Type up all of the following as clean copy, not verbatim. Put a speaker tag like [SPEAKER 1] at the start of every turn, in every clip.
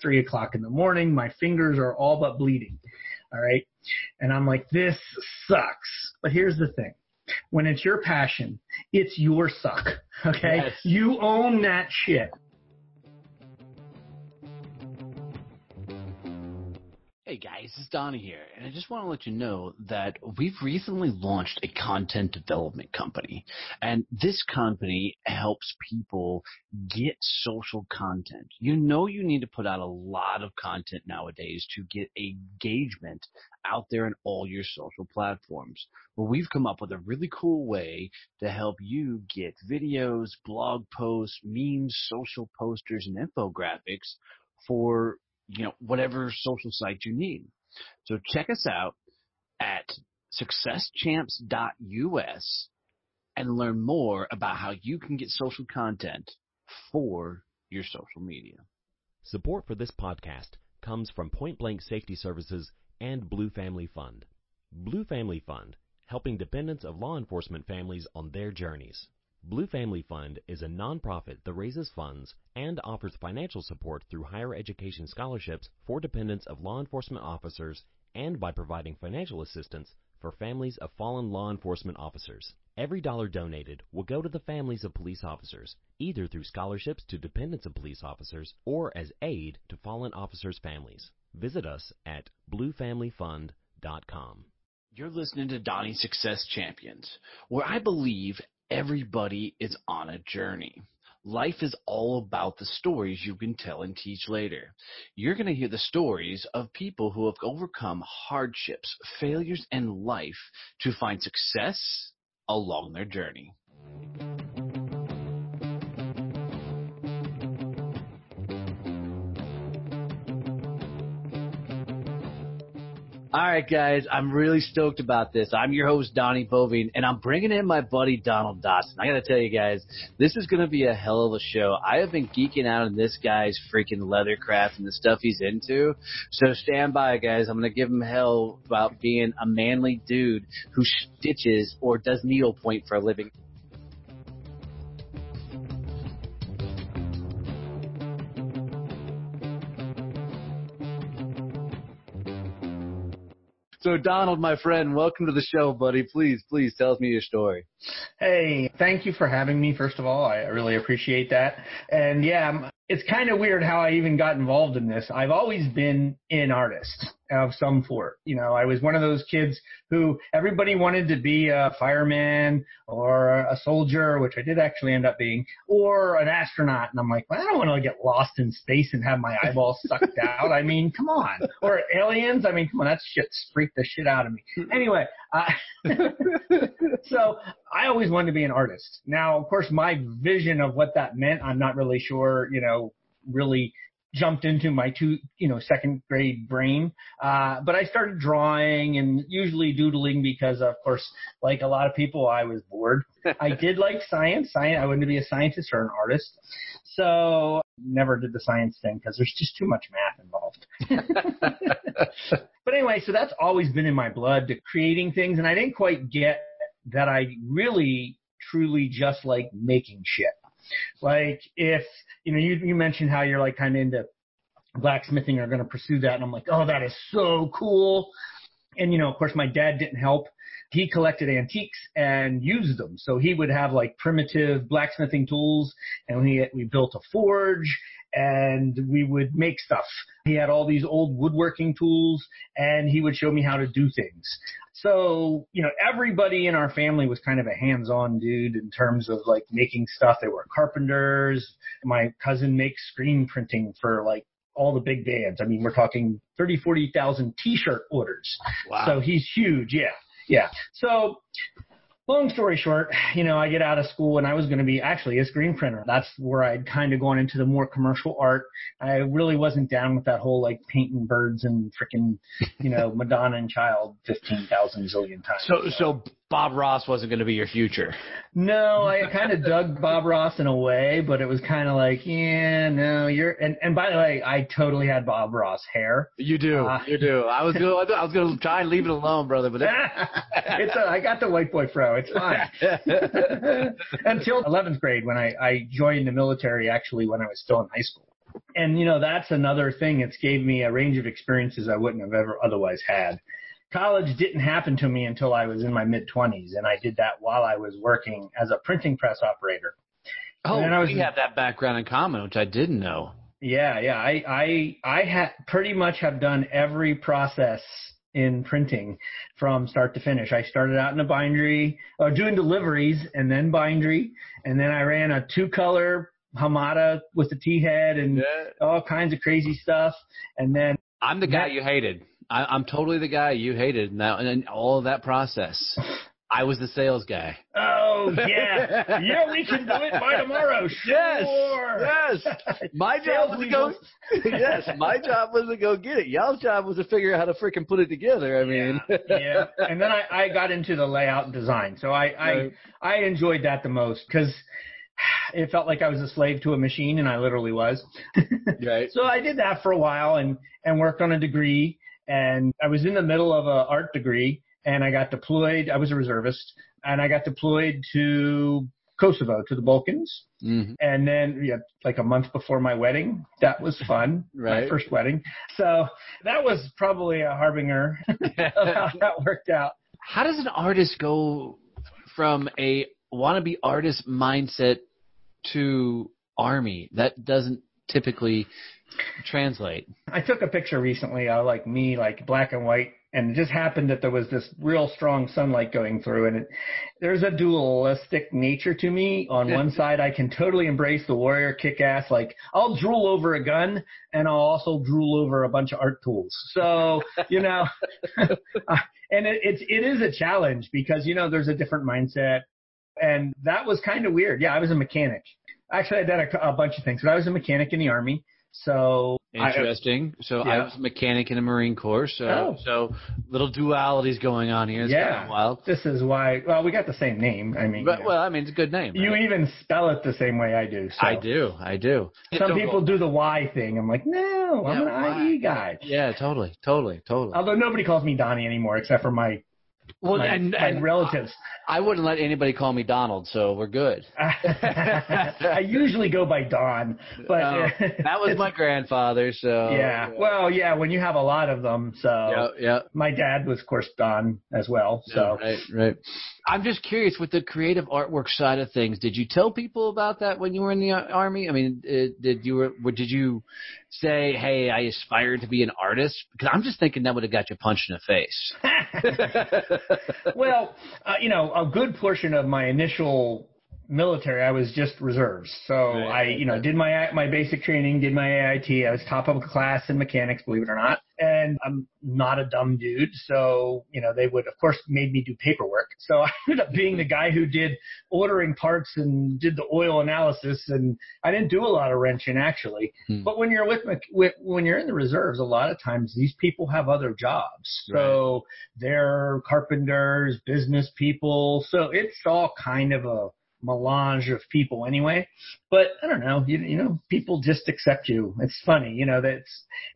[SPEAKER 1] 3 o'clock in the morning. My fingers are all but bleeding. All right. And I'm like, this sucks. But here's the thing. When it's your passion, it's your suck. Okay.
[SPEAKER 2] Yes.
[SPEAKER 1] You own that shit.
[SPEAKER 2] Hey guys, it's Donnie here, and I just want to let you know that we've recently launched a content development company, and this company helps people get social content. You know you need to put out a lot of content nowadays to get engagement out there in all your social platforms. Well, we've come up with a really cool way to help you get videos, blog posts, memes, social posters, and infographics for whatever social site you need. So check us out at successchamps.us and learn more about how you can get social content for your social media.
[SPEAKER 3] Support for this podcast comes from Point Blank Safety Services and Blue Family Fund. Blue Family Fund, helping dependents of law enforcement families on their journeys. Blue Family Fund is a nonprofit that raises funds and offers financial support through higher education scholarships for dependents of law enforcement officers and by providing financial assistance for families of fallen law enforcement officers. Every dollar donated will go to the families of police officers, either through scholarships to dependents of police officers or as aid to fallen officers' families. Visit us at bluefamilyfund.com.
[SPEAKER 2] You're listening to Donnie's Success Champions, where I believe everybody is on a journey. Life is all about the stories you can tell and teach later. You're going to hear the stories of people who have overcome hardships, failures in life to find success along their journey. All right, guys, I'm really stoked about this. I'm your host, Donnie Boivin, and I'm bringing in my buddy, Donald Dodson. I got to tell you guys, this is going to be a hell of a show. I have been geeking out on this guy's freaking leathercraft and the stuff he's into. So stand by, guys. I'm going to give him hell about being a manly dude who stitches or does needlepoint for a living. So, Donald, my friend, welcome to the show, buddy. Please tell me your story.
[SPEAKER 1] Hey, thank you for having me, first of all. I really appreciate that. And yeah, it's kind of weird how I even got involved in this. I've always been an artist of some sort. I was one of those kids who everybody wanted to be a fireman or a soldier, which I did actually end up being, or an astronaut. And I'm like, well, I don't want to get lost in space and have my eyeballs sucked out. I mean, come on. Or aliens. I mean, come on, that shit freaked the shit out of me. Anyway, so I always wanted to be an artist. Now, of course, my vision of what that meant, I'm not really sure, really jumped into my second grade brain. But I started drawing and usually doodling because, of course, like a lot of people, I was bored. I did like science. I wanted to be a scientist or an artist. So never did the science thing because there's just too much math involved. But anyway, so that's always been in my blood, to creating things. And I didn't quite get that I really, truly just like making shit. Like if, you mentioned how you're like kind of into blacksmithing or going to pursue that. And I'm like, oh, that is so cool. And, of course, my dad didn't help. He collected antiques and used them. So he would have like primitive blacksmithing tools, and we built a forge and we would make stuff. He had all these old woodworking tools and he would show me how to do things. So, everybody in our family was kind of a hands-on dude in terms of like making stuff. They were carpenters. My cousin makes screen printing for like all the big bands. I mean, we're talking 30, 40,000 t-shirt orders.
[SPEAKER 2] Wow.
[SPEAKER 1] So he's huge. Yeah. Yeah. So long story short, I get out of school and I was going to be actually a screen printer. That's where I'd kind of gone into the more commercial art. I really wasn't down with that whole like painting birds and freaking, Madonna and Child 15,000 zillion times.
[SPEAKER 2] So Bob Ross wasn't going to be your future.
[SPEAKER 1] No, I kind of dug Bob Ross in a way, but it was kind of like, yeah, no, and by the way, I totally had Bob Ross hair.
[SPEAKER 2] You do. You do. I was going to try and leave it alone, brother, but
[SPEAKER 1] I got the white boy fro. It's fine. Until 11th grade when I joined the military, actually, when I was still in high school. And, you know, that's another thing. It's gave me a range of experiences I wouldn't have ever otherwise had. College didn't happen to me until I was in my mid-20s, and I did that while I was working as a printing press operator.
[SPEAKER 2] Oh, we have that background in common, which I didn't know.
[SPEAKER 1] Yeah. I pretty much have done every process in printing from start to finish. I started out in a bindery, doing deliveries and then bindery, and then I ran a 2-color Hamada with the T-head and all kinds of crazy stuff. And then
[SPEAKER 2] I'm the guy you hated. I'm totally the guy you hated and all of that process. I was the sales guy.
[SPEAKER 1] Oh, yeah. Yeah, we can do it by tomorrow. Sure.
[SPEAKER 2] Yes. My job was to go. Yes, my job was to go get it. Y'all's job was to figure out how to freaking put it together. I mean.
[SPEAKER 1] Yeah. And then I got into the layout and design. So I enjoyed that the most because it felt like I was a slave to a machine, and I literally was.
[SPEAKER 2] Right.
[SPEAKER 1] So I did that for a while and worked on a degree. And I was in the middle of an art degree, and I got deployed. I was a reservist, and I got deployed to Kosovo, to the Balkans. Mm-hmm. And then, like a month before my wedding, that was fun.
[SPEAKER 2] Right.
[SPEAKER 1] My first wedding. So that was probably a harbinger of how that worked out.
[SPEAKER 2] How does an artist go from a wannabe artist mindset to Army? That doesn't typically translate. I
[SPEAKER 1] took a picture recently of me, black and white, and it just happened that there was this real strong sunlight going through, and there's a dualistic nature to me. On one side, I can totally embrace the warrior kick-ass, I'll drool over a gun, and I'll also drool over a bunch of art tools. So, you know, and it is a challenge because, you know, there's a different mindset, and that was kind of weird. Yeah, I was a mechanic. Actually, I did a bunch of things, but I was a mechanic in the Army. So
[SPEAKER 2] interesting. I was a mechanic in the Marine Corps. So little dualities going on here. It's kind of wild.
[SPEAKER 1] This is why. Well, we got the same name. I mean,
[SPEAKER 2] it's a good name.
[SPEAKER 1] You even spell it the same way I do. So.
[SPEAKER 2] I do.
[SPEAKER 1] Some people do the Y thing. I'm like, no, I'm an IE guy.
[SPEAKER 2] Yeah, totally.
[SPEAKER 1] Although nobody calls me Donnie anymore, except for my relatives.
[SPEAKER 2] I wouldn't let anybody call me Donald, so we're good.
[SPEAKER 1] I usually go by Don, but
[SPEAKER 2] that was my grandfather. So
[SPEAKER 1] well, when you have a lot of them. So my dad was, of course, Don as well. So
[SPEAKER 2] right. I'm just curious with the creative artwork side of things. Did you tell people about that when you were in the Army? I mean, did you say, "Hey, I aspired to be an artist"? Because I'm just thinking that would have got you punched in the face.
[SPEAKER 1] Well, you know, a good portion of my initial military, I was just reserves. So did my basic training, did my AIT. I was top of class in mechanics, believe it or not. And I'm not a dumb dude. So, you know, they would, of course, made me do paperwork. So I ended up being the guy who did ordering parts and did the oil analysis. And I didn't do a lot of wrenching, actually. But when you're when you're in the reserves, a lot of times these people have other jobs. So they're carpenters, business people. So it's all kind of a melange of people anyway, but I don't know, you know, people just accept you. It's funny, you know, that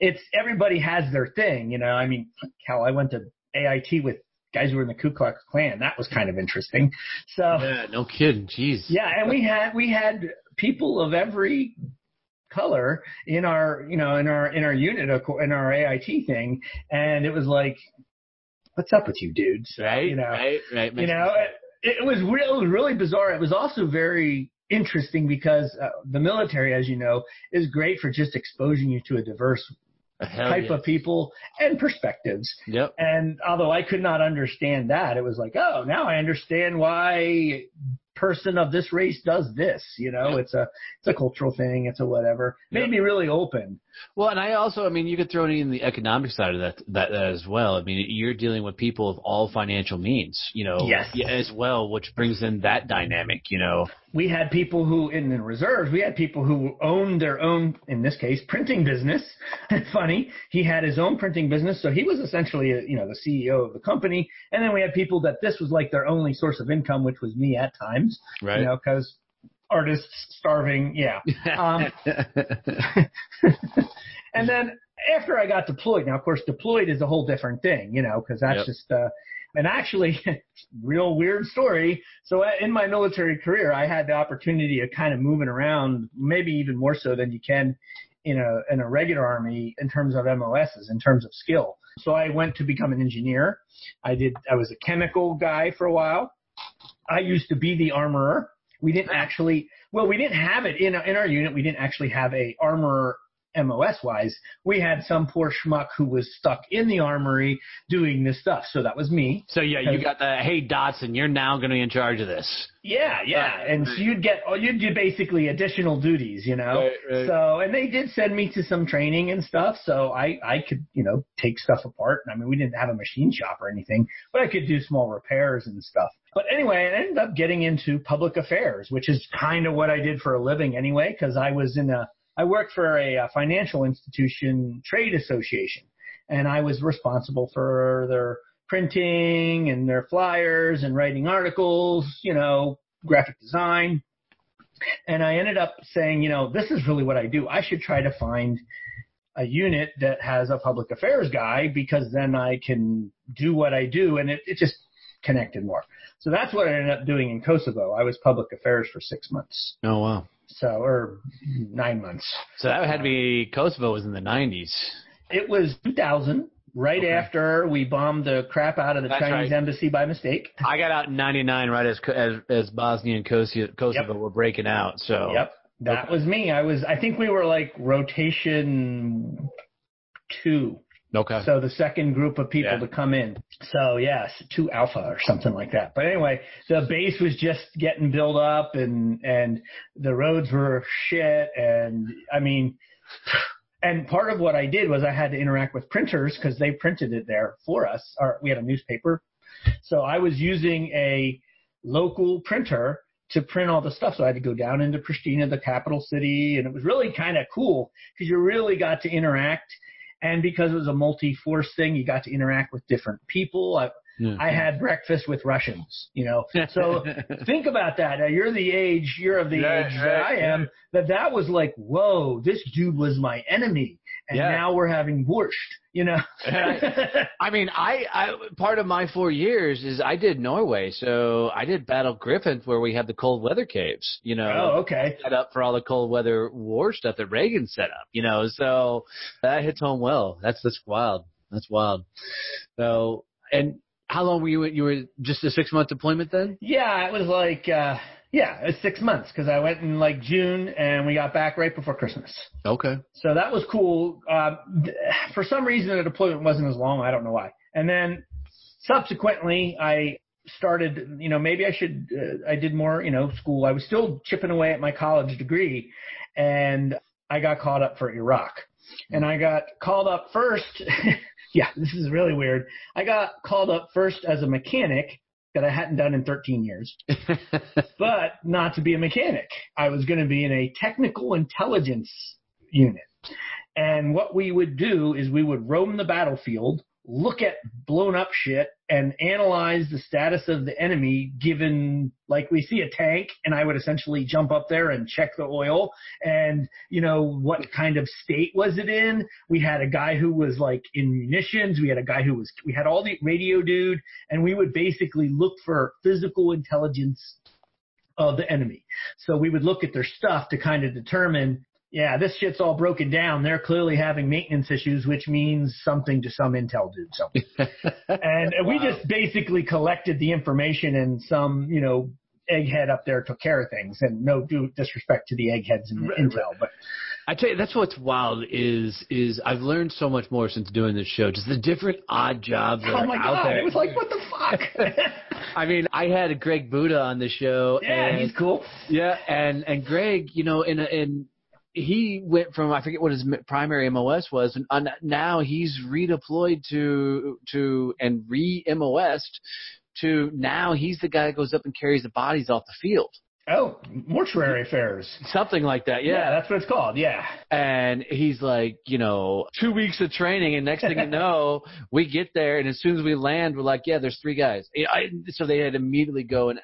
[SPEAKER 1] it's everybody has their thing, you know. I mean, hell, I went to AIT with guys who were in the Ku Klux Klan. That was kind of interesting. So
[SPEAKER 2] yeah, no kidding, jeez.
[SPEAKER 1] Yeah, and we had people of every color in our, you know, in our unit, in our AIT thing, and it was like, what's up with you dudes?
[SPEAKER 2] Right,
[SPEAKER 1] you know,
[SPEAKER 2] right.
[SPEAKER 1] You know. It was really bizarre. It was also very interesting because the military, as you know, is great for just exposing you to a diverse type of people and perspectives.
[SPEAKER 2] Yep.
[SPEAKER 1] And although I could not understand that, it was like, oh, now I understand why person of this race does this. You know, it's a cultural thing. It's a whatever. Made me really open.
[SPEAKER 2] Well, and I also, I mean, you could throw it in the economic side of that as well. I mean, you're dealing with people of all financial means, you know, as well, which brings in that dynamic, you know.
[SPEAKER 1] We had people who, in the reserves, we had people who owned their own, in this case, printing business. Funny, he had his own printing business, so he was essentially, you know, the CEO of the company. And then we had people that this was like their only source of income, which was me at times,
[SPEAKER 2] right?
[SPEAKER 1] You know, because artists starving, And then after I got deployed, now of course deployed is a whole different thing, you know, because that's just and actually, real weird story. So in my military career, I had the opportunity of kind of moving around, maybe even more so than you can in a regular army in terms of MOSs, in terms of skill. So I went to become an engineer. I was a chemical guy for a while. I used to be the armorer. We didn't have it in our unit. We didn't actually have a armorer MOS-wise. We had some poor schmuck who was stuck in the armory doing this stuff. So that was me.
[SPEAKER 2] So yeah, you got the, hey, Dodson, you're now going to be in charge of this.
[SPEAKER 1] Yeah. And so you'd do basically additional duties, you know.
[SPEAKER 2] Right.
[SPEAKER 1] So, and they did send me to some training and stuff, so I could, take stuff apart. I mean, we didn't have a machine shop or anything, but I could do small repairs and stuff. But anyway, I ended up getting into public affairs, which is kind of what I did for a living anyway, because I worked for a financial institution trade association, and I was responsible for their printing and their flyers and writing articles, graphic design. And I ended up saying, this is really what I do. I should try to find a unit that has a public affairs guy, because then I can do what I do, and it just connected more. So that's what I ended up doing in Kosovo. I was public affairs for 6 months.
[SPEAKER 2] Oh, wow.
[SPEAKER 1] Or 9 months.
[SPEAKER 2] So that had to be, Kosovo was in the 90s.
[SPEAKER 1] It was 2000, right after we bombed the crap out of the Chinese embassy by mistake.
[SPEAKER 2] I got out in 99 right as Bosnia and Kosovo were breaking out. So
[SPEAKER 1] yep, that was me. I think we were like rotation 2.
[SPEAKER 2] Okay.
[SPEAKER 1] So the second group of people to come in. So yes, 2 Alpha or something like that. But anyway, the base was just getting built up, and the roads were shit. And I mean, and part of what I did was I had to interact with printers, because they printed it there for us. We had a newspaper. So I was using a local printer to print all the stuff. So I had to go down into Pristina, the capital city. And it was really kind of cool, because you really got to interact. And because it was a multi-force thing, you got to interact with different people. I had breakfast with Russians, So think about that. Now, you're of the age that I am, that was like, whoa, this dude was my enemy. And now we're having borscht,
[SPEAKER 2] I mean, I part of my 4 years is I did Norway. So I did Battle Griffin, where we had the cold weather caves,
[SPEAKER 1] Oh, okay.
[SPEAKER 2] Set up for all the cold weather war stuff that Reagan set up, so that hits home well. That's wild. That's wild. So, and how long were you were just a 6-month deployment then?
[SPEAKER 1] Yeah, it was like, it was 6 months, because I went in like June and we got back right before Christmas. Okay. So that was cool. For some reason, the deployment wasn't as long. I don't know why. And then subsequently, I started, maybe I did more, school. I was still chipping away at my college degree, and I got called up for Iraq. And I got called up first. Yeah, this is really weird. I got called up first as a mechanic that I hadn't done in 13 years, but not to be a mechanic. I was going to be in a technical intelligence unit. And what we would do is we would roam the battlefield, look at blown up shit, and analyze the status of the enemy given, like we see a tank, and I would essentially jump up there and check the oil and, what kind of state was it in. We had a guy who was like in munitions. We had a guy we had all the radio dude, and we would basically look for physical intelligence of the enemy. So we would look at their stuff to kind of determine, yeah, this shit's all broken down. They're clearly having maintenance issues, which means something to some intel dude. So, and we just basically collected the information, and some, egghead up there took care of things. And no disrespect to the eggheads in intel, but
[SPEAKER 2] I tell you, that's what's wild is I've learned so much more since doing this show. Just the different odd jobs that are out there.
[SPEAKER 1] It was like, what the fuck?
[SPEAKER 2] I mean, I had Greg Buddha on the show.
[SPEAKER 1] Yeah, and he's cool.
[SPEAKER 2] Yeah, and Greg, he went from, I forget what his primary MOS was, and now he's redeployed to and re-MOS'd to now he's the guy that goes up and carries the bodies off the field.
[SPEAKER 1] Oh, mortuary affairs.
[SPEAKER 2] Something like that, yeah.
[SPEAKER 1] Yeah, that's what it's called, yeah.
[SPEAKER 2] And he's like, 2 weeks of training, and next thing you know, we get there, and as soon as we land, we're like, yeah, there's 3 guys. So they had to immediately go and,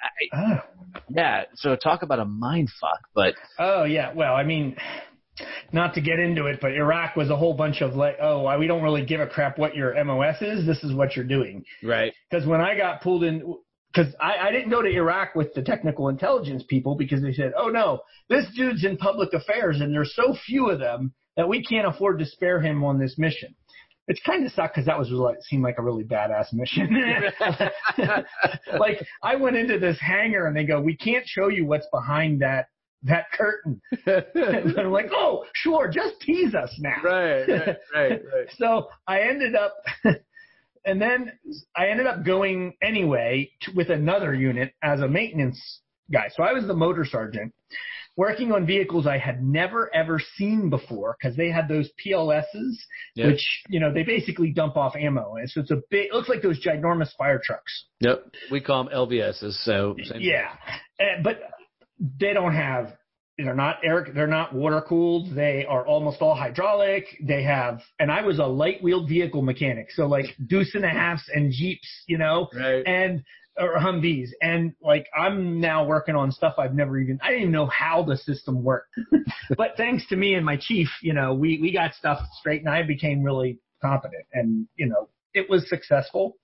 [SPEAKER 2] yeah, so talk about a mind fuck, but.
[SPEAKER 1] Oh, yeah, well, I mean, not to get into it, but Iraq was a whole bunch of like, we don't really give a crap what your MOS is, this is what you're doing.
[SPEAKER 2] Right.
[SPEAKER 1] Because when I got pulled in, because I didn't go to Iraq with the technical intelligence people, because they said, oh, no, this dude's in public affairs, and there's so few of them, that we can't afford to spare him on this mission. It's kind of sucked because that was seemed like a really badass mission. Like I went into this hangar and they go, we can't show you what's behind that curtain. And I'm like, oh, sure, just tease us now.
[SPEAKER 2] Right.
[SPEAKER 1] So I ended up, and then I ended up going anyway with another unit as a maintenance guy. So I was the motor sergeant working on vehicles I had never, ever seen before because they had those PLSs, which, they basically dump off ammo. And so it looks like those ginormous fire trucks.
[SPEAKER 2] Yep. We call them LVSs. So
[SPEAKER 1] yeah. But they don't have, they're not water cooled. They are almost all hydraulic. And I was a light wheeled vehicle mechanic. So like deuce and a halves and Jeeps, right. Or Humvees. And like, I'm now working on stuff I didn't even know how the system worked. But thanks to me and my chief, we got stuff straight and I became really competent and, it was successful.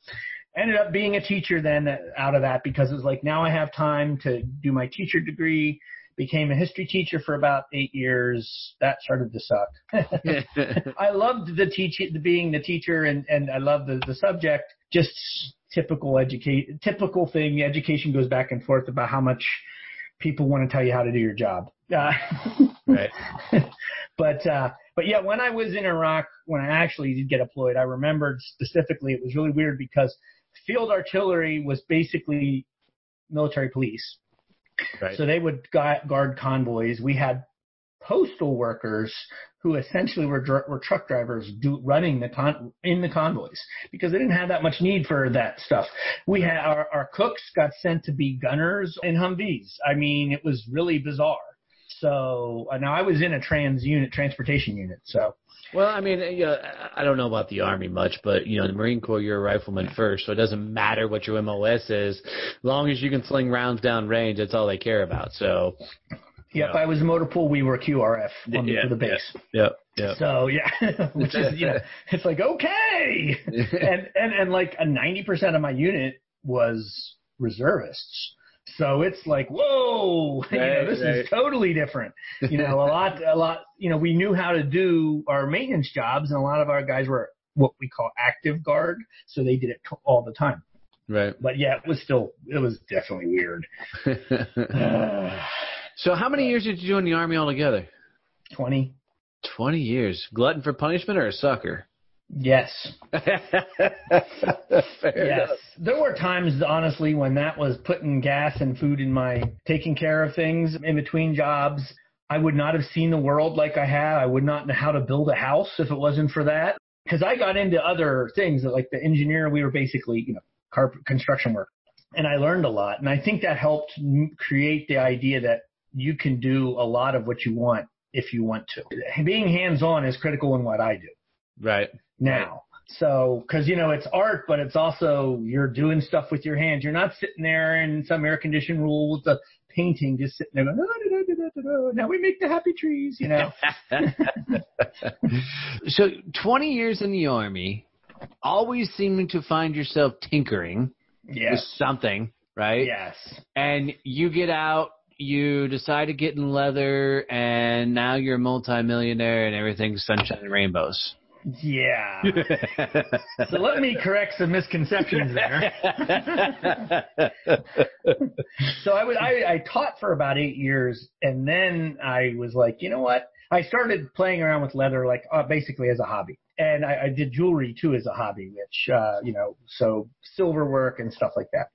[SPEAKER 1] Ended up being a teacher then out of that because it was like, now I have time to do my teacher degree, became a history teacher for about 8 years. That started to suck. I loved being the teacher and I loved the subject, just typical thing. Education goes back and forth about how much people want to tell you how to do your job.
[SPEAKER 2] Right.
[SPEAKER 1] But yeah, when I was in Iraq, when I actually did get deployed, I remembered specifically, it was really weird because field artillery was basically military police.
[SPEAKER 2] Right.
[SPEAKER 1] So they would guard convoys. We had postal workers who essentially were truck drivers running in the convoys because they didn't have that much need for that stuff. We had our cooks got sent to be gunners in Humvees. I mean, it was really bizarre. So now I was in a transportation unit. So.
[SPEAKER 2] Well, I mean, I don't know about the Army much, but, the Marine Corps, you're a rifleman first, so it doesn't matter what your MOS is. As long as you can sling rounds down range, that's all they care about. So.
[SPEAKER 1] Yep, I was motor pool. We were QRF for the base.
[SPEAKER 2] Yep.
[SPEAKER 1] So yeah, which is it's like okay, and like 90% of my unit was reservists. So it's like whoa, this is totally different. A lot. We knew how to do our maintenance jobs, and a lot of our guys were what we call active guard, so they did it all the time.
[SPEAKER 2] Right.
[SPEAKER 1] But yeah, it was definitely weird.
[SPEAKER 2] So how many years did you do in the Army altogether?
[SPEAKER 1] 20.
[SPEAKER 2] 20 years. Glutton for punishment or a sucker?
[SPEAKER 1] Yes.
[SPEAKER 2] Fair enough.
[SPEAKER 1] There were times, honestly, when that was putting gas and food in taking care of things in between jobs. I would not have seen the world like I have. I would not know how to build a house if it wasn't for that. Because I got into other things, like the engineer, we were basically, construction work. And I learned a lot. And I think that helped create the idea that you can do a lot of what you want if you want to. Being hands-on is critical in what I do.
[SPEAKER 2] Right.
[SPEAKER 1] Now.
[SPEAKER 2] Right.
[SPEAKER 1] So, because, it's art, but it's also you're doing stuff with your hands. You're not sitting there in some air-conditioned room with the painting, just sitting there going, now we make the happy trees,
[SPEAKER 2] So 20 years in the Army, always seeming to find yourself tinkering with something, right?
[SPEAKER 1] Yes.
[SPEAKER 2] And you get out, you decide to get in leather, and now you're a multimillionaire and everything's sunshine and rainbows.
[SPEAKER 1] Yeah. So let me correct some misconceptions there. So I taught for about 8 years, and then I was like, you know what? I started playing around with leather, like basically as a hobby. And I did jewelry too as a hobby, which, so silver work and stuff like that.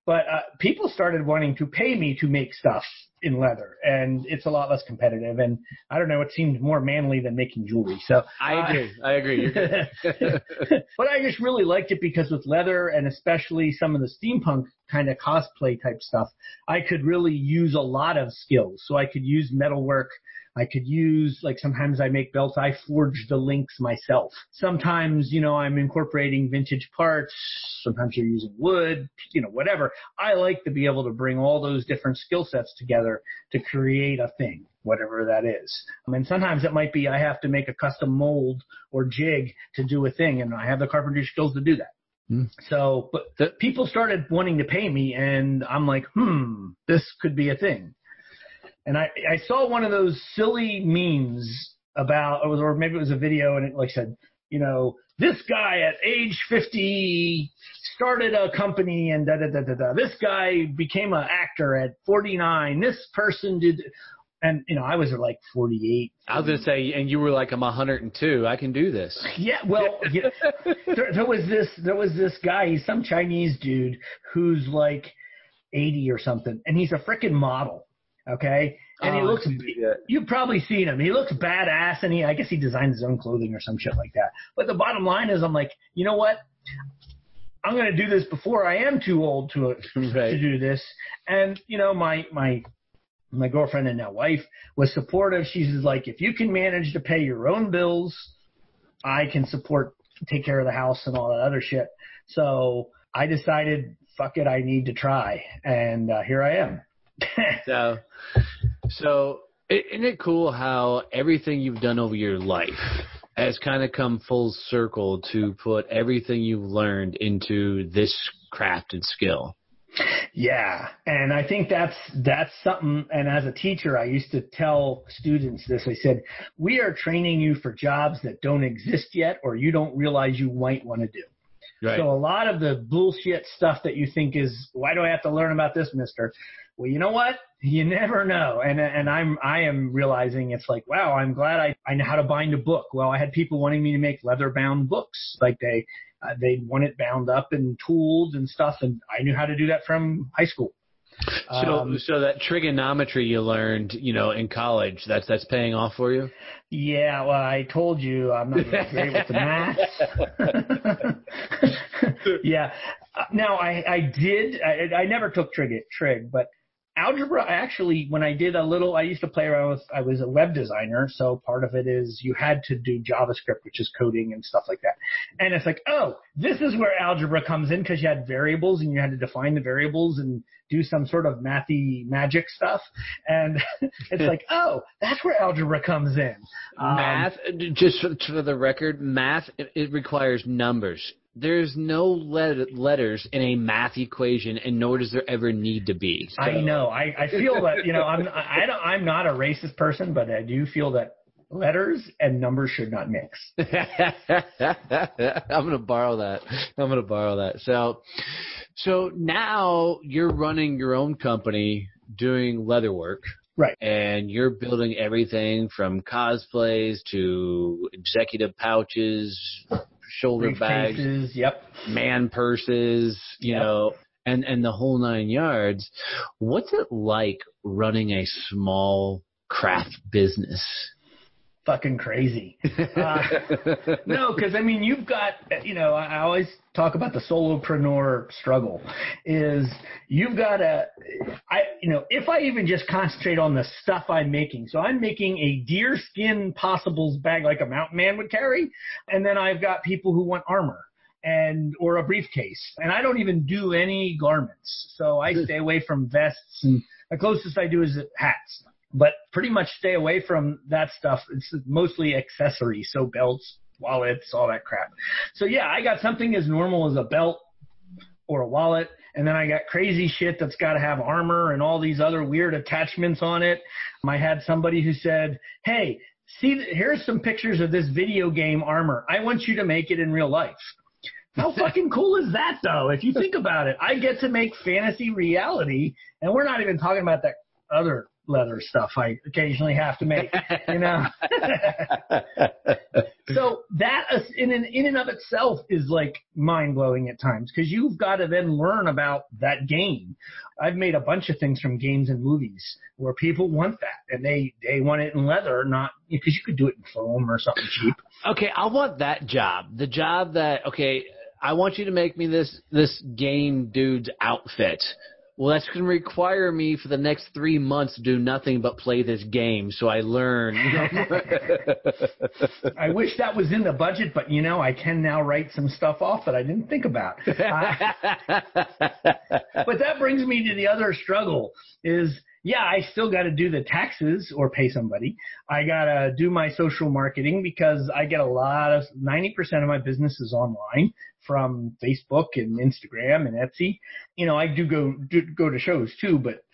[SPEAKER 1] But people started wanting to pay me to make stuff in leather, and it's a lot less competitive. And I don't know, it seemed more manly than making jewelry. So
[SPEAKER 2] I agree.
[SPEAKER 1] But I just really liked it because with leather, and especially some of the steampunk kind of cosplay type stuff, I could really use a lot of skills. So I could use metalwork. I could use, like, sometimes I make belts. I forge the links myself. Sometimes, I'm incorporating vintage parts. Sometimes you're using wood, whatever. I like to be able to bring all those different skill sets together to create a thing, whatever that is. And sometimes it might be I have to make a custom mold or jig to do a thing, and I have the carpentry skills to do that. So, but people started wanting to pay me, and I'm like, this could be a thing. And I saw one of those silly memes about, or maybe it was a video, and it like said, you know, this guy at age 50 started a company and da da da da da. This guy became an actor at 49. This person did, and you know, I was like 48.
[SPEAKER 2] I was gonna say, and you were like, I'm 102. I can do this.
[SPEAKER 1] Yeah, well, yeah, there was this guy. He's some Chinese dude who's like 80 or something, and he's a freaking model. Okay. And he looks, you've probably seen him. He looks badass, and I guess he designs his own clothing or some shit like that. But the bottom line is, I'm like, you know what? I'm going to do this before I am too old to do this. And, you know, my girlfriend and now wife was supportive. She's like, if you can manage to pay your own bills, I can take care of the house and all that other shit. So I decided, fuck it, I need to try. And here I am.
[SPEAKER 2] So isn't it cool how everything you've done over your life has kind of come full circle to put everything you've learned into this craft and skill?
[SPEAKER 1] Yeah, and I think that's something, and as a teacher, I used to tell students this. I said, we are training you for jobs that don't exist yet or you don't realize you might want to do. Right. So a lot of the bullshit stuff that you think is, why do I have to learn about this, mister? Well, you know what? You never know. And I am realizing it's like, wow, I'm glad I know how to bind a book. Well, I had people wanting me to make leather bound books. Like they want it bound up and tooled and stuff. And I knew how to do that from high school.
[SPEAKER 2] So that trigonometry you learned, you know, in college, that's paying off for you?
[SPEAKER 1] Yeah, well, I told you I'm not really great with the math. Yeah. Now, I never took trig, but algebra, actually, when I did I used to play around with, I was a web designer, so part of it is you had to do JavaScript, which is coding and stuff like that. And it's like, oh, this is where algebra comes in, because you had variables and you had to define the variables and do some sort of mathy magic stuff. And it's like, oh, that's where algebra comes in.
[SPEAKER 2] Math, just for the record, math, it requires numbers. There's no letters in a math equation, and nor does there ever need to be. So.
[SPEAKER 1] I know. I feel that, you know, I'm not a racist person, but I do feel that letters and numbers should not mix.
[SPEAKER 2] I'm gonna borrow that. So now you're running your own company, doing leather work.
[SPEAKER 1] Right.
[SPEAKER 2] And you're building everything from cosplays to executive pouches, shoulder bags,
[SPEAKER 1] yep,
[SPEAKER 2] man purses, you know, and the whole 9 yards. What's it like running a small craft business?
[SPEAKER 1] Fucking crazy. No, because, I mean, you've got, you know, I always talk about the solopreneur struggle is you've got if I even just concentrate on the stuff I'm making. So I'm making a deer skin possibles bag like a mountain man would carry. And then I've got people who want armor or a briefcase. And I don't even do any garments. So I stay away from vests, and the closest I do is hats. But pretty much stay away from that stuff. It's mostly accessories, so belts, wallets, all that crap. So, yeah, I got something as normal as a belt or a wallet, and then I got crazy shit that's got to have armor and all these other weird attachments on it. I had somebody who said, hey, here's some pictures of this video game armor. I want you to make it in real life. How fucking cool is that, though? If you think about it, I get to make fantasy reality, and we're not even talking about that other leather stuff I occasionally have to make, you know. So that in and of itself is like mind-blowing at times, because you've got to then learn about that game. I've made a bunch of things from games and movies where people want that, and they want it in leather, not because you could do it in foam or something cheap.
[SPEAKER 2] Okay, I want that job. The job that, okay, I want you to make me this game dude's outfit. Well, that's going to require me for the next 3 months to do nothing but play this game, so I learn. You know?
[SPEAKER 1] I wish that was in the budget, but, you know, I can now write some stuff off that I didn't think about. But that brings me to the other struggle is, yeah, I still got to do the taxes or pay somebody. I got to do my social marketing because I get 90% of my business is online from Facebook and Instagram and Etsy. You know, I do go to shows too, but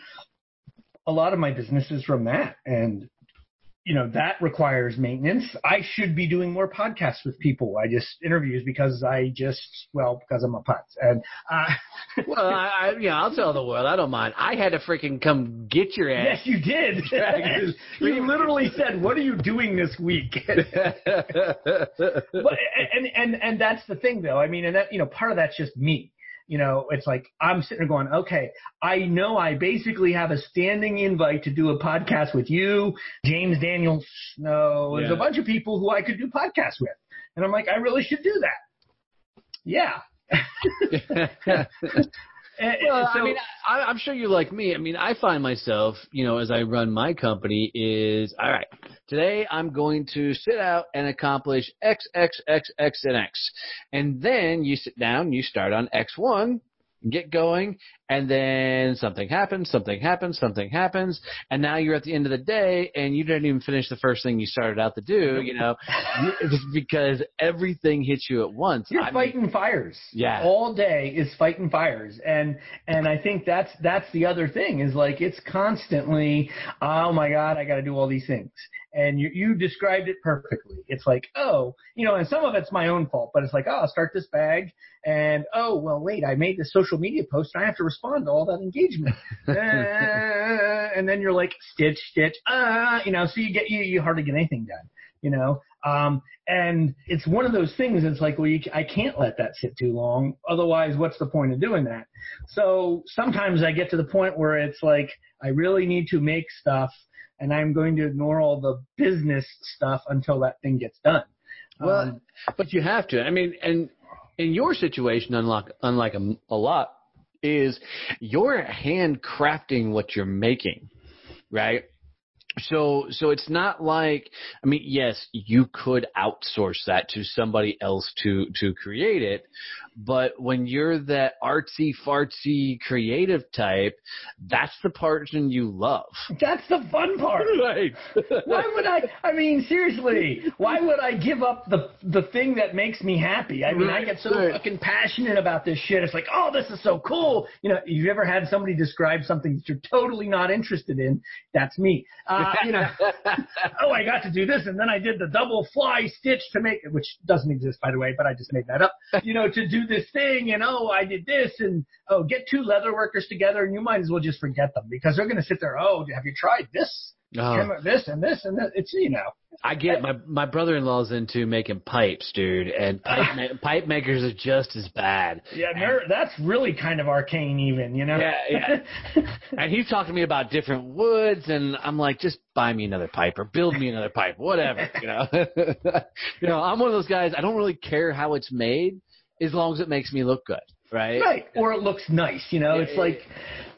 [SPEAKER 1] a lot of my business is from that. And, that requires maintenance. I should be doing more podcasts with people. I just interviews because because I'm a putz. And,
[SPEAKER 2] well, I'll tell the world. I don't mind. I had to freaking come get your ass.
[SPEAKER 1] Yes, you did. You literally said, "What are you doing this week?" But, and that's the thing, though. I mean, and that, part of that's just me. It's like I'm sitting there going, okay, I know I basically have a standing invite to do a podcast with you, James Daniel Snow. There's a bunch of people who I could do podcasts with. And I'm like, I really should do that. Yeah.
[SPEAKER 2] Well, so, I'm sure you're like me. I mean, I find myself, as I run my company is, all right, today I'm going to sit out and accomplish X, X, X, X, and X. And then you sit down, you start on X1, get going, and then something happens, and now you're at the end of the day, and you didn't even finish the first thing you started out to do, it's because everything hits you at once.
[SPEAKER 1] You're fighting fires.
[SPEAKER 2] Yeah.
[SPEAKER 1] All day is fighting fires. And I think that's the other thing is like it's constantly, oh my God, I got to do all these things. And you described it perfectly. It's like, and some of it's my own fault, but it's like, I'll start this bag and, wait, I made this social media post and I have to respond to all that engagement. And then you're like, stitch, so you hardly get anything done, and it's one of those things. It's like, well, I can't let that sit too long. Otherwise, what's the point of doing that? So sometimes I get to the point where it's like, I really need to make stuff and I'm going to ignore all the business stuff until that thing gets done.
[SPEAKER 2] Well, but you have to. I mean, and in your situation, unlike a lot, is you're handcrafting what you're making, right? So it's not like, yes, you could outsource that to somebody else to create it, but when you're that artsy fartsy creative type, that's the person you love.
[SPEAKER 1] That's the fun part.
[SPEAKER 2] Right.
[SPEAKER 1] Why would seriously, why would I give up the thing that makes me happy? I get so fucking passionate about this shit. It's like, oh, this is so cool. You've ever had somebody describe something that you're totally not interested in? That's me. I got to do this, and then I did the double fly stitch to make it, which doesn't exist, by the way, but I just made that up, to do this thing, and I did this, and get two leather workers together, and you might as well just forget them, because they're going to sit there, have you tried this? This and this and that. It's,
[SPEAKER 2] I get my brother-in-law's into making pipes, dude, and pipe makers are just as bad.
[SPEAKER 1] Yeah, that's really kind of arcane even,
[SPEAKER 2] Yeah. And he's talking to me about different woods, and I'm like, just buy me another pipe or build me another pipe, whatever, I'm one of those guys, I don't really care how it's made as long as it makes me look good, right?
[SPEAKER 1] Right, or it looks nice, It's like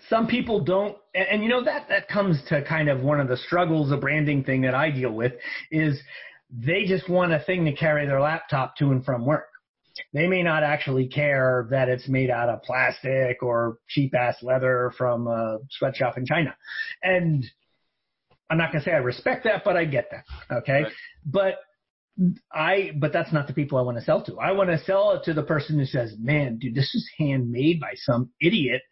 [SPEAKER 1] some people don't, and that comes to kind of one of the struggles, the branding thing that I deal with is they just want a thing to carry their laptop to and from work. They may not actually care that it's made out of plastic or cheap-ass leather from a sweatshop in China. And I'm not going to say I respect that, but I get that, okay? Right. But that's not the people I want to sell to. I want to sell it to the person who says, man, dude, this is handmade by some idiot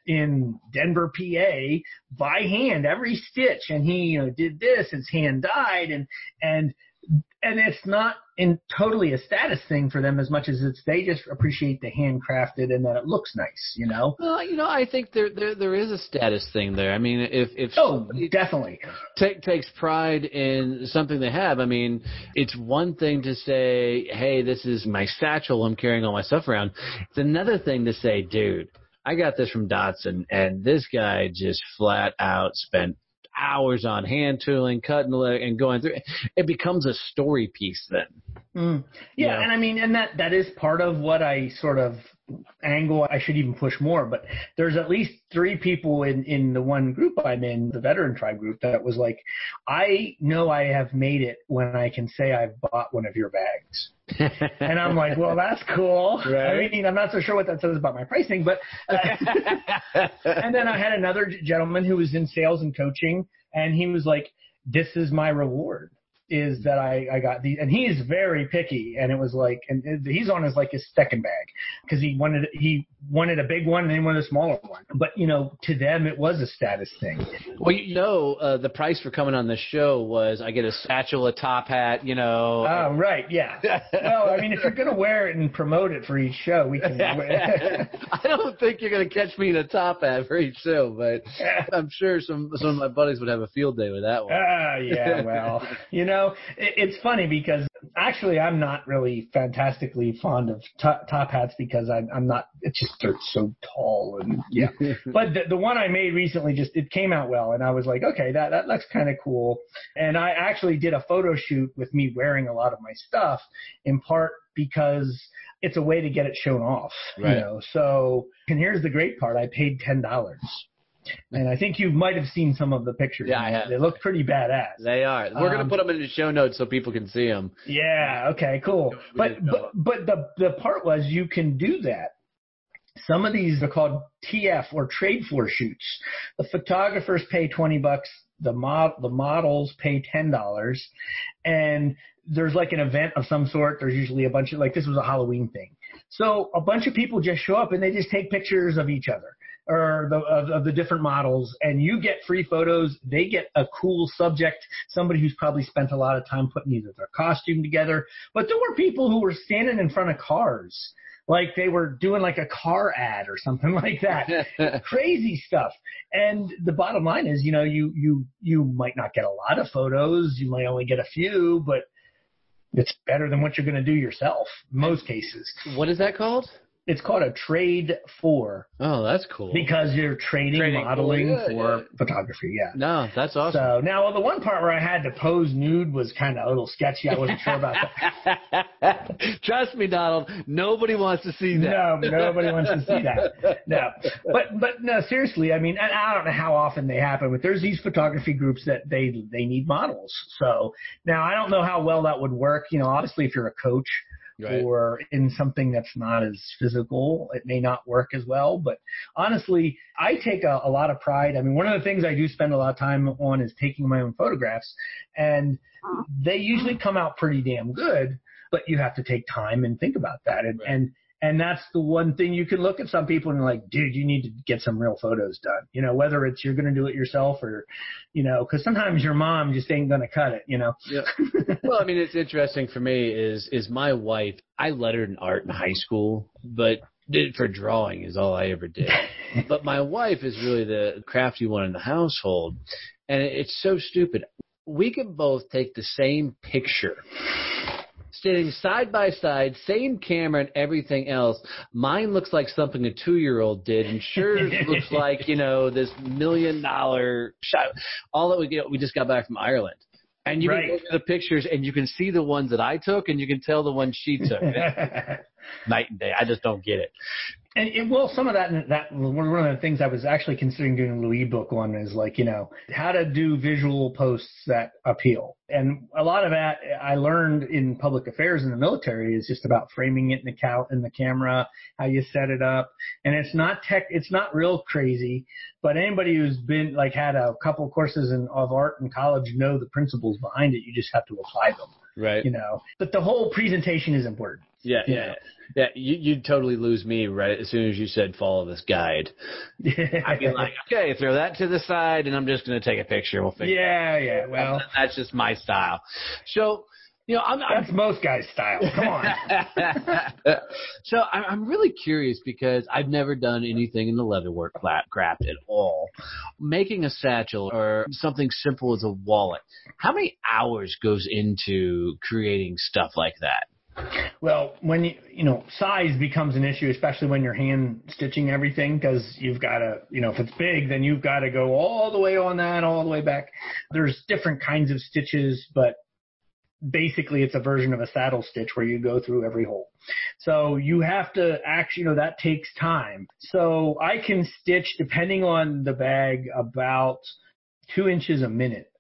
[SPEAKER 1] in Denver, PA, by hand, every stitch. And he, did this, it's hand dyed. And it's not totally a status thing for them as much as they just appreciate the handcrafted and that it looks nice, Well,
[SPEAKER 2] I think there is a status thing there. If
[SPEAKER 1] definitely
[SPEAKER 2] takes pride in something they have. It's one thing to say, hey, this is my satchel, I'm carrying all my stuff around. It's another thing to say, dude, I got this from Dodson, and this guy just flat out spent hours on hand tooling, cutting and going through. It becomes a story piece then.
[SPEAKER 1] Yeah, and that is part of what I sort of angle. I should even push more, but there's at least 3 people in the one group I'm in, the veteran tribe group, that was like, I know I have made it when I can say I've bought one of your bags. And I'm like, well, that's cool. Right. I'm not so sure what that says about my pricing, but and then I had another gentleman who was in sales and coaching, and he was like, this is my reward, is that I got these, and he is very picky, and it was like, and he's on his second bag because he wanted a big one and then wanted a smaller one. But to them it was a status thing.
[SPEAKER 2] Well, the price for coming on the show was I get a satchel, a top hat,
[SPEAKER 1] Oh, right, yeah. Well, I mean, if you're gonna wear it and promote it for each show, we can.
[SPEAKER 2] I don't think you're gonna catch me in a top hat for each show, but I'm sure some of my buddies would have a field day with that one.
[SPEAKER 1] Yeah, well, it's funny because actually I'm not really fantastically fond of top hats because I'm not. It's just they're so tall and yeah. But the one I made recently it came out well, and I was like, okay, that looks kind of cool. And I actually did a photo shoot with me wearing a lot of my stuff, in part because it's a way to get it shown off.
[SPEAKER 2] Right.
[SPEAKER 1] So, and here's the great part: I paid $10. And I think you might have seen some of the pictures.
[SPEAKER 2] Yeah, I have.
[SPEAKER 1] They look pretty badass.
[SPEAKER 2] They are. We're going to put them in the show notes so people can see them.
[SPEAKER 1] Yeah, okay, cool. But the part was you can do that. Some of these are called TF or trade floor shoots. The photographers pay $20. The models pay $10. And there's like an event of some sort. There's usually a bunch of, this was a Halloween thing. So a bunch of people just show up and they just take pictures of each other or of the different models, and you get free photos. They get a cool subject, somebody who's probably spent a lot of time putting either their costume together. But there were people who were standing in front of cars, like they were doing like a car ad or something like that. Crazy stuff. And the bottom line is, you might not get a lot of photos. You might only get a few, but it's better than what you're going to do yourself in most cases.
[SPEAKER 2] What is that called?
[SPEAKER 1] It's called a trade for.
[SPEAKER 2] Oh, that's cool.
[SPEAKER 1] Because you're trading modeling for photography, yeah.
[SPEAKER 2] No, that's awesome.
[SPEAKER 1] So now, the one part where I had to pose nude was kind of a little sketchy. I wasn't sure about
[SPEAKER 2] that. Trust me, Donald, nobody wants to see that.
[SPEAKER 1] No, nobody wants to see that. No. But no, seriously, I mean, I don't know how often they happen, but there's these photography groups that they need models. So now I don't know how well that would work. Obviously if you're a coach, right, or in something that's not as physical, it may not work as well. But honestly, I take a lot of pride. I mean, one of the things I do spend a lot of time on is taking my own photographs, and they usually come out pretty damn good, but you have to take time and think about that. And that's the one thing you can look at some people and like, dude, you need to get some real photos done. Whether it's you're going to do it yourself or, because sometimes your mom just ain't going to cut it, Yeah.
[SPEAKER 2] Well, I mean, it's interesting for me is my wife, I lettered in art in high school, but did for drawing is all I ever did. But my wife is really the crafty one in the household. And it's so stupid. We can both take the same picture, sitting side by side, same camera and everything else. Mine looks like something a 2-year-old did, and yours looks like, this $1 million shot. All that we just got back from Ireland. And you can look at the pictures, and you can see the ones that I took, and you can tell the ones she took. Night and day. I just don't get it.
[SPEAKER 1] And some of that one of the things I was actually considering doing a little ebook on is how to do visual posts that appeal. And a lot of that I learned in public affairs in the military is just about framing it in the camera, how you set it up. And it's not real crazy, but anybody who's been had a couple courses of art in college know the principles behind it. You just have to apply them.
[SPEAKER 2] Right.
[SPEAKER 1] But the whole presentation is important.
[SPEAKER 2] Yeah. You'd totally lose me right as soon as you said follow this guide. I'd be like, okay, throw that to the side, and I'm just going to take a picture. We'll figure it out. Well, that's just my style. So,
[SPEAKER 1] that's most guys' style. Come on.
[SPEAKER 2] So I'm really curious because I've never done anything in the leatherwork craft at all. Making a satchel or something simple as a wallet. How many hours goes into creating stuff like that?
[SPEAKER 1] Well, when size becomes an issue, especially when you're hand stitching everything, because you've got to, if it's big, then you've got to go all the way on that, all the way back. There's different kinds of stitches, but basically it's a version of a saddle stitch where you go through every hole. So you have to actually, that takes time. So I can stitch, depending on the bag, about 2 inches a minute,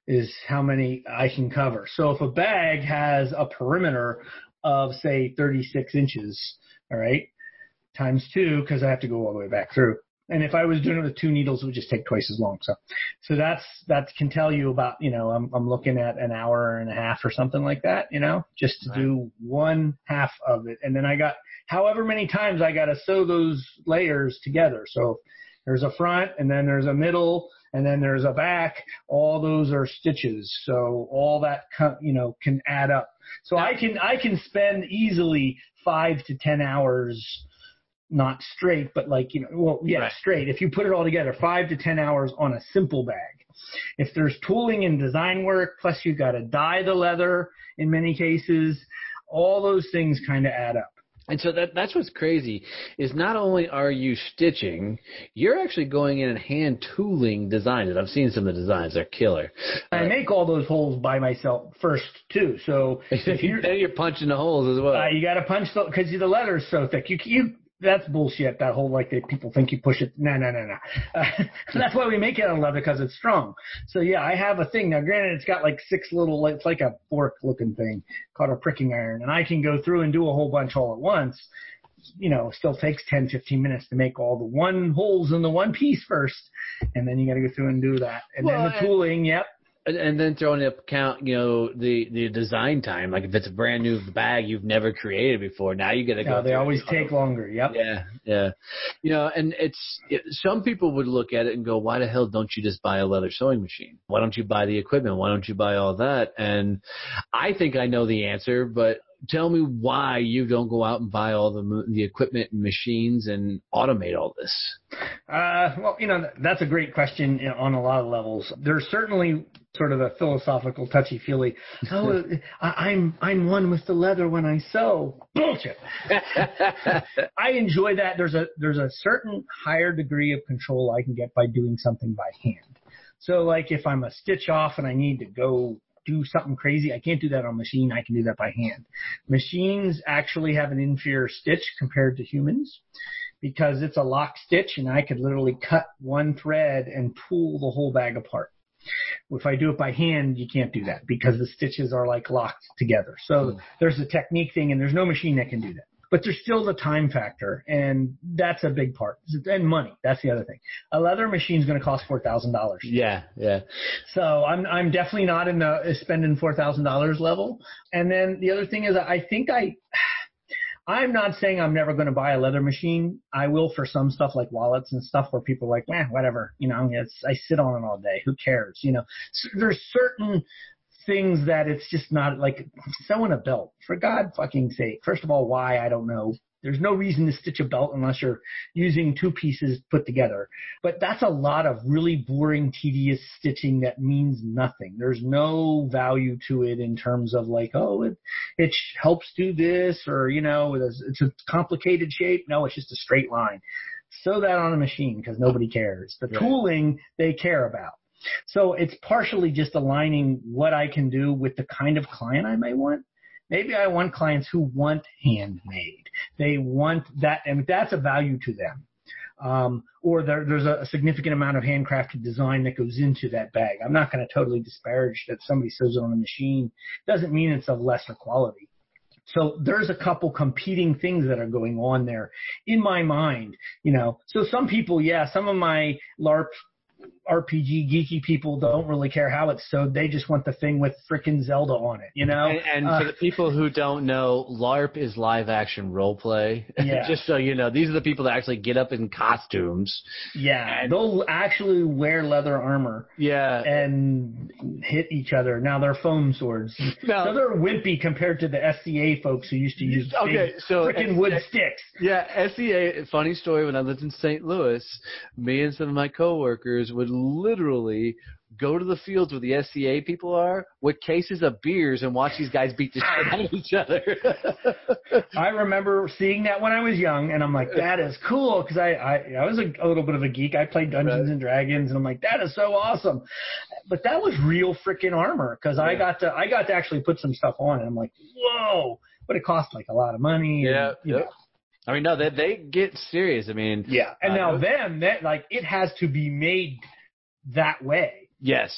[SPEAKER 1] is how many I can cover. So if a bag has a perimeter of, say, 36 inches, all right, times 2, because I have to go all the way back through, And if I was doing it with 2 needles, it would just take twice as long. So that can tell you about, I'm looking at an hour and a half or something like that, just to do one half of it. And then I got however many times I got to sew those layers together. So there's a front, and then there's a middle, and then there's a back. All those are stitches. So all that, can add up. So I can spend easily 5 to 10 hours, not straight, but straight. If you put it all together, 5 to 10 hours on a simple bag. If there's tooling and design work, plus you got to dye the leather in many cases, all those things kind of add up.
[SPEAKER 2] And so that's what's crazy is not only are you stitching, you're actually going in and hand tooling designs. And I've seen some of the designs; they're killer.
[SPEAKER 1] I make all those holes by myself first too. So if
[SPEAKER 2] you're punching the holes as well.
[SPEAKER 1] You got to punch because the leather is so thick. That's bullshit. That whole people think you push it. No. That's why we make it out of leather, because it's strong. So yeah, I have a thing now. Granted, it's got 6 little. It's like a fork looking thing called a pricking iron, and I can go through and do a whole bunch all at once. It still takes 10, 15 minutes to make all the holes in the one piece first, and then you got to go through and do that, and then the tooling. Yep.
[SPEAKER 2] And then throwing into account, the design time. Like if it's a brand new bag you've never created before, now you got to go.
[SPEAKER 1] They always take longer. Yep.
[SPEAKER 2] Yeah. And some people would look at it and go, why the hell don't you just buy a leather sewing machine? Why don't you buy the equipment? Why don't you buy all that? And I think I know the answer, but tell me why you don't go out and buy all the equipment and machines and automate all this.
[SPEAKER 1] That's a great question on a lot of levels. There's certainly sort of a philosophical touchy-feely, I'm one with the leather when I sew. Bullshit. I enjoy that. There's a certain higher degree of control I can get by doing something by hand. So if I'm a stitch off and I need to go do something crazy, I can't do that on a machine. I can do that by hand. Machines actually have an inferior stitch compared to humans because it's a lock stitch, and I could literally cut one thread and pull the whole bag apart. If I do it by hand, you can't do that because the stitches are locked together. So there's a technique thing, and there's no machine that can do that. But there's still the time factor, and that's a big part. And money, that's the other thing. A leather machine is going to cost $4,000.
[SPEAKER 2] Yeah.
[SPEAKER 1] So I'm definitely not in the spending $4,000 level. And then the other thing is, I'm not saying I'm never going to buy a leather machine. I will for some stuff like wallets and stuff where people are like, whatever. I sit on it all day. Who cares? So there's certain things that it's just not like sewing a belt. For God fucking sake. First of all, why? I don't know. There's no reason to stitch a belt unless you're using 2 pieces put together. But that's a lot of really boring, tedious stitching that means nothing. There's no value to it in terms of it helps do this, or, it's a complicated shape. No, it's just a straight line. Sew that on a machine because nobody cares. The tooling they care about. So it's partially just aligning what I can do with the kind of client I may want. Maybe I want clients who want handmade. They want that, and that's a value to them. Or there's a significant amount of handcrafted design that goes into that bag. I'm not going to totally disparage that somebody sews it on a machine. Doesn't mean it's of lesser quality. So there's a couple competing things that are going on there in my mind, So some people, some of my LARP RPG geeky people don't really care how it's sewed. They just want the thing with frickin' Zelda on it,
[SPEAKER 2] And for the people who don't know, LARP is live action role play.
[SPEAKER 1] Yeah.
[SPEAKER 2] Just so you know, these are the people that actually get up in costumes.
[SPEAKER 1] Yeah. They'll actually wear leather armor.
[SPEAKER 2] Yeah.
[SPEAKER 1] And hit each other. Now they're foam swords. So they're wimpy compared to the SCA folks who used to use frickin' wood sticks.
[SPEAKER 2] Yeah. SCA, funny story, when I lived in St. Louis, me and some of my coworkers would literally go to the fields where the SCA people are with cases of beers and watch these guys beat the shit out of each other.
[SPEAKER 1] I remember seeing that when I was young, and I'm like, that is cool, because I was a little bit of a geek. I played Dungeons and Dragons, and I'm like, that is so awesome. But that was real freaking armor, because I got to actually put some stuff on, and I'm like, whoa, but it cost a lot of money. And, you know.
[SPEAKER 2] I mean, no, they get serious. I mean,
[SPEAKER 1] yeah, and now it has to be made that way.
[SPEAKER 2] Yes.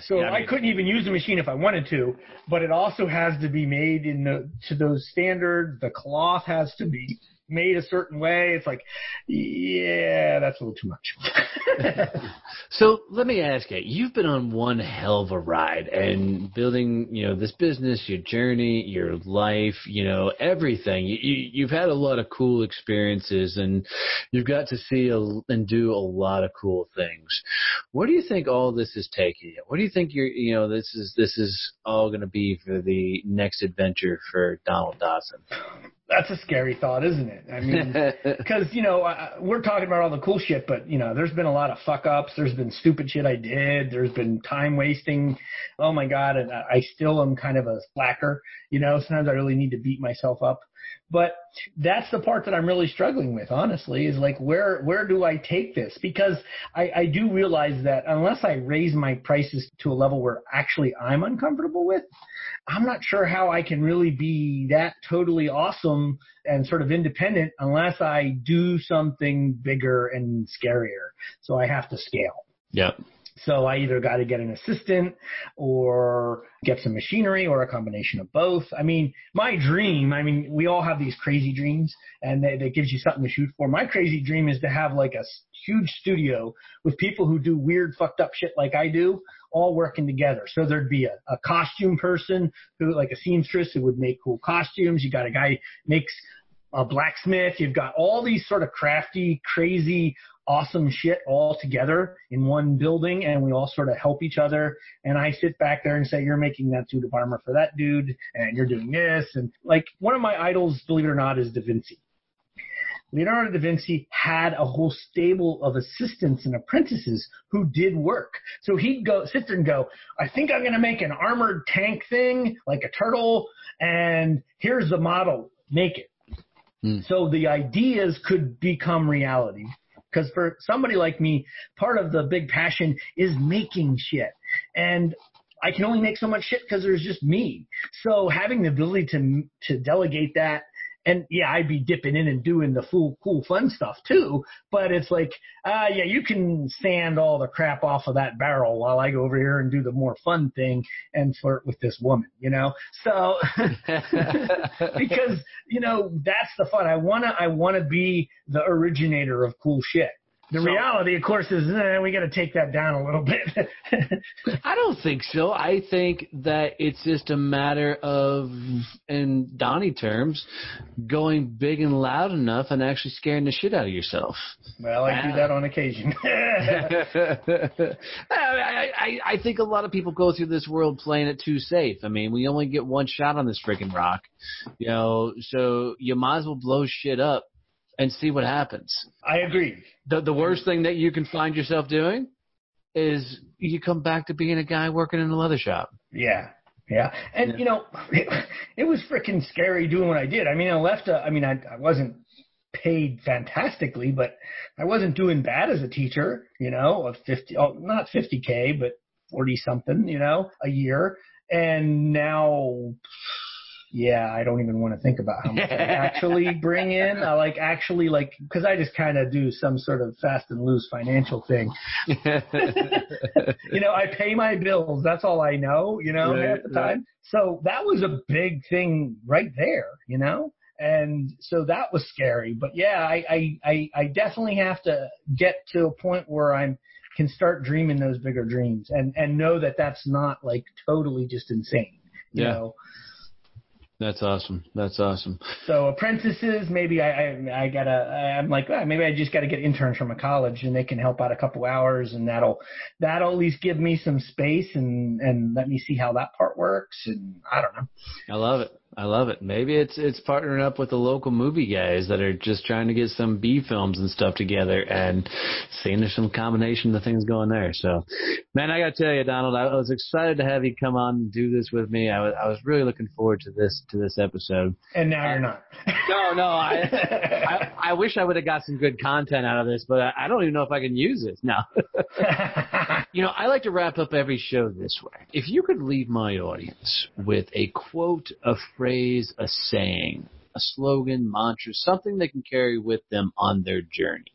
[SPEAKER 1] So I couldn't even use the machine if I wanted to, but it also has to be made to those standards. The cloth has to be made a certain way. It's like, yeah, that's a little too much.
[SPEAKER 2] So let me ask you, you've been on one hell of a ride and building, this business, your journey, your life, everything. You've had a lot of cool experiences and you've got to see and do a lot of cool things. Where do you think all this is taking you? What do you think this is all going to be for the next adventure for Donald Dodson?
[SPEAKER 1] That's a scary thought, isn't it? I mean, because, we're talking about all the cool shit, but, there's been a lot of fuck ups. There's been stupid shit I did. There's been time wasting. Oh, my God. And I still am kind of a slacker. Sometimes I really need to beat myself up. But that's the part that I'm really struggling with, honestly, is like, where do I take this? Because I do realize that unless I raise my prices to a level where actually I'm uncomfortable with, I'm not sure how I can really be that totally awesome and sort of independent unless I do something bigger and scarier. So I have to scale.
[SPEAKER 2] Yep.
[SPEAKER 1] So I either got to get an assistant or get some machinery or a combination of both. I mean, my dream, we all have these crazy dreams and that gives you something to shoot for. My crazy dream is to have like a huge studio with people who do weird, fucked up shit like I do, all working together. So there'd be a costume person who, like a seamstress, who would make cool costumes. You got a guy who makes a blacksmith. You've got all these sort of crafty, crazy, awesome shit all together in one building, and we all sort of help each other. And I sit back there and say, you're making that suit of armor for that dude, and you're doing this. And like, one of my idols, believe it or not, is Da Vinci. Leonardo da Vinci had a whole stable of assistants and apprentices who did work. So he'd sit there and go, I think I'm going to make an armored tank thing, like a turtle, and here's the model, make it. So the ideas could become reality. Because for somebody like me, part of the big passion is making shit. And I can only make so much shit because there's just me. So having the ability to delegate that, and yeah, I'd be dipping in and doing the cool fun stuff too. But it's like, yeah, you can sand all the crap off of that barrel while I go over here and do the more fun thing and flirt with this woman, So because, that's the fun. I wanna be the originator of cool shit. The reality, of course, is we got to take that down a little bit.
[SPEAKER 2] I don't think so. I think that it's just a matter of, in Donnie terms, going big and loud enough and actually scaring the shit out of yourself.
[SPEAKER 1] Well, I do that on occasion.
[SPEAKER 2] I think a lot of people go through this world playing it too safe. We only get one shot on this freaking rock, so you might as well blow shit up and see what happens. I
[SPEAKER 1] agree.
[SPEAKER 2] The worst thing that you can find yourself doing is you come back to being a guy working in a leather shop.
[SPEAKER 1] Yeah. And, it was freaking scary doing what I did. I left, I wasn't paid fantastically, but I wasn't doing bad as a teacher, of not 50K, but 40 something, a year. And now, yeah, I don't even want to think about how much I actually bring in. Because I just kind of do some sort of fast and loose financial thing. I pay my bills. That's all I know, half the time. So that was a big thing right there, And so that was scary. But yeah, I definitely have to get to a point where can start dreaming those bigger dreams and know that that's not like totally just insane, you know.
[SPEAKER 2] That's awesome.
[SPEAKER 1] So apprentices, maybe I'm like, maybe I just got to get interns from a college and they can help out a couple hours and that'll at least give me some space and let me see how that part works. And I don't know.
[SPEAKER 2] I love it. Maybe it's partnering up with the local movie guys that are just trying to get some B films and stuff together and seeing there's some combination of things going there. So, man, I got to tell you, Donald, I was excited to have you come on and do this with me. I was really looking forward to this episode.
[SPEAKER 1] And now you're not.
[SPEAKER 2] No. I wish I would have got some good content out of this, but I don't even know if I can use it. No. I like to wrap up every show this way. If you could leave my audience with a quote, a phrase, a saying, a slogan, mantra, something they can carry with them on their journey,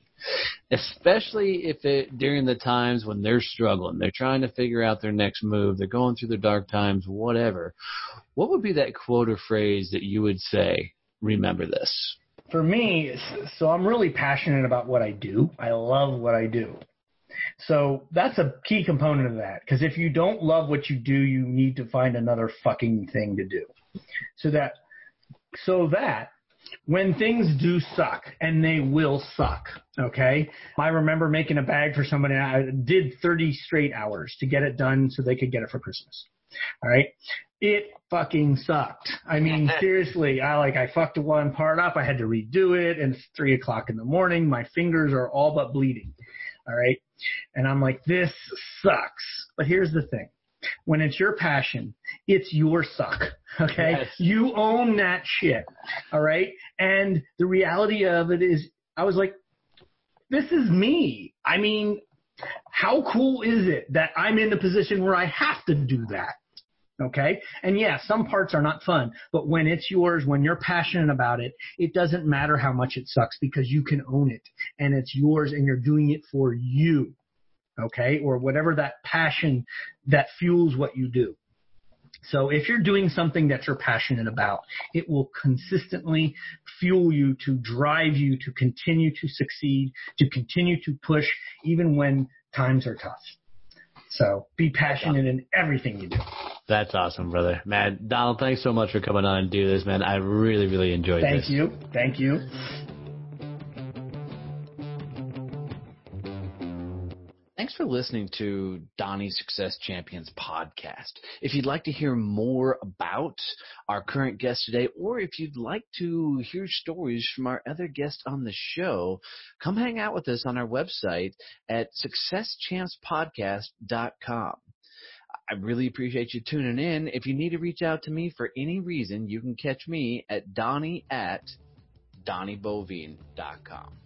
[SPEAKER 2] especially during the times when they're struggling, they're trying to figure out their next move, they're going through their dark times, whatever, what would be that quote or phrase that you would say, remember this?
[SPEAKER 1] for me, so I'm really passionate about what I do. I love what I do. So that's a key component of that. Because if you don't love what you do, you need to find another fucking thing to do. So that when things do suck, and they will suck, okay? I remember making a bag for somebody. I did 30 straight hours to get it done so they could get it for Christmas. All right? It fucking sucked. I mean, seriously, I fucked one part up. I had to redo it, and it's 3 o'clock in the morning. My fingers are all but bleeding. All right? And I'm like, this sucks. But here's the thing. When it's your passion, it's your suck, okay? Yes. You own that shit, all right? And the reality of it is, I was like, this is me. I mean, how cool is it that I'm in the position where I have to do that, okay? And yeah, some parts are not fun, but when it's yours, when you're passionate about it, it doesn't matter how much it sucks because you can own it, and it's yours, and you're doing it for you. Okay, or whatever that passion that fuels what you do. So if you're doing something that you're passionate about, it will consistently fuel you to drive you to continue to succeed, to continue to push, even when times are tough. So be passionate in everything you do.
[SPEAKER 2] That's awesome, brother. Man, Donald, thanks so much for coming on and do this, man. I really, really enjoyed this.
[SPEAKER 1] Thank you.
[SPEAKER 2] Thanks for listening to Donnie's Success Champions podcast. If you'd like to hear more about our current guest today, or if you'd like to hear stories from our other guests on the show, come hang out with us on our website at successchampspodcast.com. I really appreciate you tuning in. If you need to reach out to me for any reason, you can catch me at Donnie@DonnieBoivin.com.